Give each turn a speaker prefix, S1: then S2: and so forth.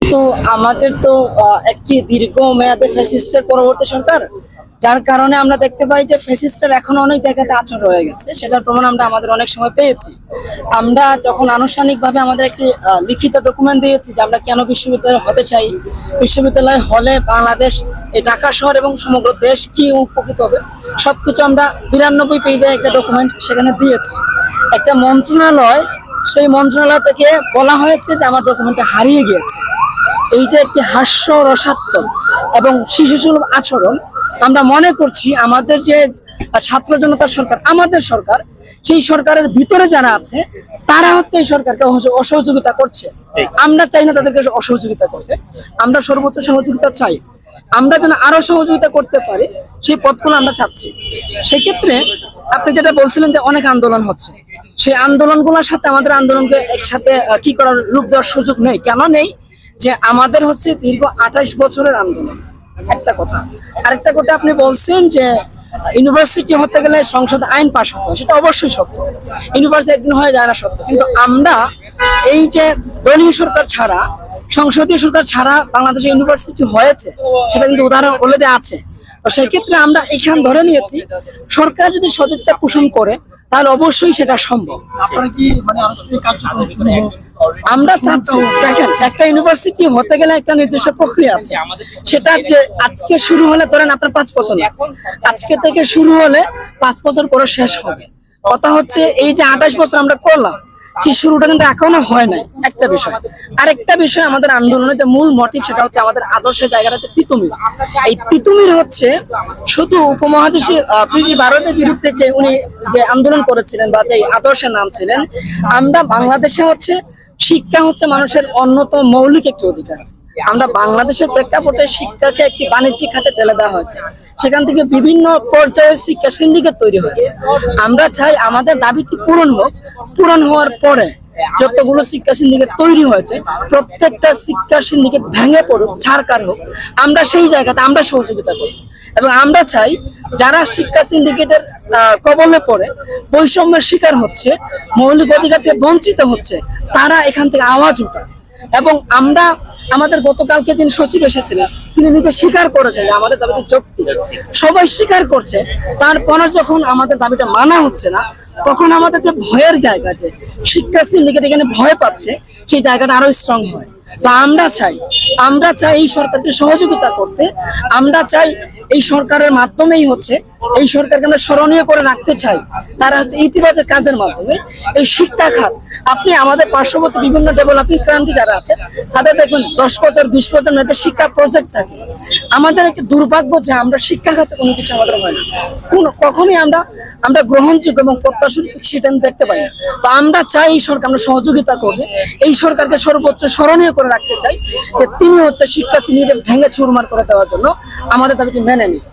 S1: তো আমাদের তো একটি দীর্ঘ মেয়াদে ফ্যাসিস্টের পরবর্তী সরকার, যার কারণে আমরা দেখতে পাই যে ফ্যাসিস্টের এখনো অনেক জায়গাতে আচর রয়ে গেছে। সেটার প্রমাণ আমরা আমাদের অনেক সময় পেয়েছি। আমরা যখন আনুষ্ঠানিকভাবে আমাদের একটি লিখিত ডকুমেন্ট দিয়েছি যে আমরা কেন বিশ্ববিদ্যালয় হতে চাই, বিশ্ববিদ্যালয় হলে বাংলাদেশ, এই ঢাকা শহর এবং সমগ্র দেশ কি উপকৃত হবে, সবকিছু আমরা 92 পেজের একটা ডকুমেন্ট সেখানে দিয়েছি। একটা মন্ত্রণালয়, সেই মন্ত্রণালয় থেকে বলা হয়েছে যে আমার ডকুমেন্টটা হারিয়ে গিয়েছে। এই যে একটি হাস্য রসাত্মক এবং শিশুসুলভ আচরণ, আমরা মনে করছি আমাদের যে ছাত্র জনতার সরকার, আমাদের সরকার, সেই সরকারের ভিতরে যারা আছে তারা হচ্ছে এই সরকারকে অসহযোগিতা করছে। আমরা চাই না তাদেরকে অসহযোগিতা করতে, আমরা সর্বোচ্চ সহযোগিতা চাই। আমরা যেন আরো সহযোগিতা করতে পারি সেই পথগুলো আমরা চাচ্ছি। সেক্ষেত্রে আপনি যেটা বলছিলেন যে অনেক আন্দোলন হচ্ছে, সেই আন্দোলনগুলোর সাথে আমাদের আন্দোলনকে একসাথে কি করার রূপ দেওয়ার সুযোগ নেই। কেন নেই? যে আমাদের হচ্ছে দীর্ঘ 28 বছরের আন্দোলন, একটা কথা। আরেকটা কথা, আপনি বলছেন যে ইউনিভার্সিটি হতে গেলে সংসদে আইন পাস হতে হয়, সেটা অবশ্যই সত্য। ইউনিভার্সিটি একদিন হয়ে যায় না, সত্য। কিন্তু আমরা এই যে দলীয় সরকার ছাড়া, সংসদীয় সরকার ছাড়া বাংলাদেশে ইউনিভার্সিটি হয়েছে, সেটা কিন্তু উদাহরণ অলরেডি আছে। তো সেই ক্ষেত্রে আমরা এখান ধরে নিয়েছি সরকার যদি সদিচ্ছা পোষণ করে তাহলে অবশ্যই সেটা সম্ভব।
S2: আপনারা কি মানে আনুষ্ঠানিক কার্যক্রম শুরু হোক?
S1: আমরা চাচ্ছি, দেখেন, একটা ইউনিভার্সিটি হতে গেলে একটা নির্দিষ্ট প্রক্রিয়া আছে। সেটা যে আজকে শুরু হলে, ধরেন আপনার 5 বছর, আজকে থেকে শুরু হলে 5 বছর পরে শেষ হবে। কথা হচ্ছে এই যে 28 বছর আমরা করলাম, সেই শুরুটা কিন্তু এখনো হয় নাই, একটা বিষয়। আরেকটা বিষয়, আমাদের আন্দোলনের যে মূল মোটিভ, সেটা হচ্ছে আমাদের আদর্শের জায়গাটা হচ্ছে তিতুমির। এই তিতুমির হচ্ছে শুধু উপমহাদেশে ব্রিটিশ ভারতের বিরুদ্ধে যে উনি যে আন্দোলন করেছিলেন বা যে আদর্শের নাম ছিলেন, আমরা বাংলাদেশে হচ্ছে শিক্ষা হচ্ছে মানুষের অন্যতম মৌলিক একটি অধিকার। আমরা বাংলাদেশের প্রেক্ষাপটে শিক্ষাকে একটি বাণিজ্যিক খাতে ঠেলে দেওয়া হয়েছে। সেখান থেকে বিভিন্ন পর্যায়ের শিক্ষা সিন্ডিকেট তৈরি হয়েছে। আমরা চাই আমাদের দাবিটি পূরণ হোক। পূরণ হওয়ার পরে যতগুলো শিক্ষা সিন্ডিকেট তৈরি হয়েছে, প্রত্যেকটা শিক্ষা সিন্ডিকেট ভেঙে পড়ুক, ছাড়কার হোক। আমরা সেই জায়গাতে আমরা সহযোগিতা করি এবং আমরা চাই যারা শিক্ষা সিন্ডিকেটের কবলে পড়ে বৈষম্যের শিকার হচ্ছে, মৌলিক অধিকার থেকে বঞ্চিত হচ্ছে, তারা এখান থেকে আওয়াজ ওঠায়। এবং আমরা আমাদের গতকালকে যিনি সচিব এসেছিলেন, তিনি নিজে স্বীকার করেছেন যে আমাদের দাবিটা যৌক্তিক। সবাই স্বীকার করছে, তারপরে যখন আমাদের দাবিটা মানা হচ্ছে না, তখন আমাদের যে ভয়ের জায়গা, যে শিক্ষা সিন্ডিকেট এখানে ভয় পাচ্ছে, সেই জায়গাটা আরো স্ট্রং হয়। তো আমরা চাই এই সরকারকে সহযোগিতা করতে। আমরা চাই এই সরকারের মাধ্যমেই হচ্ছে, এই সরকারকে আমরা স্মরণীয় করে রাখতে চাই। তারা হচ্ছে ইতিবাচক কাজের মাধ্যমে এই শিক্ষা খাত, আপনি আমাদের পার্শ্ববর্তী বিভিন্ন ডেভেলপিং কান্ট্রি যারা আছে, তাদের দেখবেন 10 বছর 20 বছর মেয়াদে শিক্ষা প্রজেক্ট থাকে। আমাদের একটি দুর্ভাগ্য যে আমরা শিক্ষা খাতে কোনো কিছু আমাদের হয় না, কখনই আমরা গ্রহণযোগ্য এবং প্রত্যাশিত সেটা দেখতে পাই না। তো আমরা চাই এই সরকার আমরা সহযোগিতা করবে, এই সরকারকে সর্বোচ্চ স্মরণীয় করে রাখতে চাই যে তিনি হচ্ছে শিক্ষা শ্রেণীকে ভেঙে চুরমার করে দেওয়ার জন্য আমাদের দাবিটি মেনে নিই।